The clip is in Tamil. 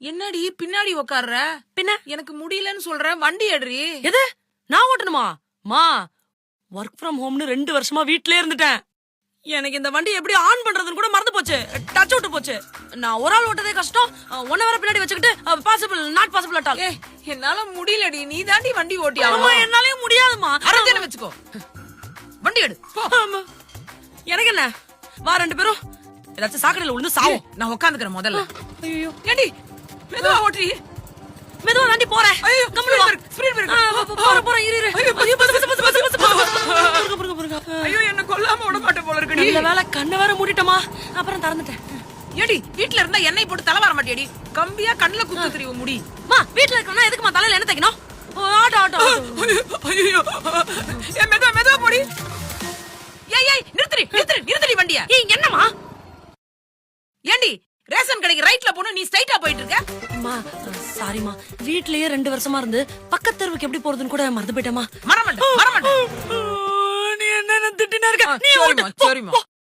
என்னடி பின்னாடி உக்காடுற? பின்ன எனக்கு முடியலன்னு சொல்ற, வண்டி எடுறி. எது நான் ஓட்டணுமா? மா ஒர்க் ஃப்ரம் ஹோம்னு 2 வருஷமா வீட்லயே இருந்துட்டேன். எனக்கு இந்த வண்டி எப்படி ஆன் பண்றதுன்னு கூட மறந்து போச்சு. டச் விட்டு போச்சு. நான் ஒரு ஆள் ஓட்டதே கஷ்டம். ஒன்ன வேற பின்னாடி வச்சுக்கிட்டு possible not possible at all. என்னால முடியலடி, நீ தாண்டி வண்டி ஓட்டியா? அம்மா என்னாலயே முடியாதுமா. அரஞ்சன வச்சுக்கோ, வண்டி எடு போ. எனக்கு என்ன, வா 2 பேரும் ஏதாச்சும் சாக்கடையில விழுந்து சாவும். நான் உட்காந்துக்கிறேன் முதல்ல. ஐயோ ஏண்டி மெதுவா ஓட்டி. மெதுவா தாண்டி போறேன். ஐயோ கம்முனு வா. Speed break. போறேன் இரு. ஐயோ ஐயோ என்ன கொல்லாம விட மாட்டே போல இருக்குடி. நல்ல வேளை கண்ணை வேற மூடிட்டமா, அப்புறம் திறந்துட்டேன். ஏடி வீட்ல இருந்தா எண்ணெய் போட்டு தலை வர மாட்டியடி? கம்பியா கண்ணுல குத்து தெரியும் முடி. மா வீட்ல இருக்கனா எதுக்குமா தலையில எண்ணெய் தேய்க்கணும்? ஆட்டோ ஐயோ ஏ மெதுவா போடி. ஏய் நிறுத்துடி வண்டிய. ஏய் என்னமா? ஏண்டி ரேஷன் கடைக்கு ரைட்ல போணும், நீ ஸ்ட்ரைட்டா போயிட்டு இருக்க. அம்மா சாரிமா, வீட்லயே 2 வருஷமா இருந்து பக்கத்து தெருவுக்கு எப்படி போறதுன்னு கூட மறந்து போயிட்டேமா. மறமாட்டேன். நீ என்ன திட்டினா இருக்க? நீ சரிம்மா.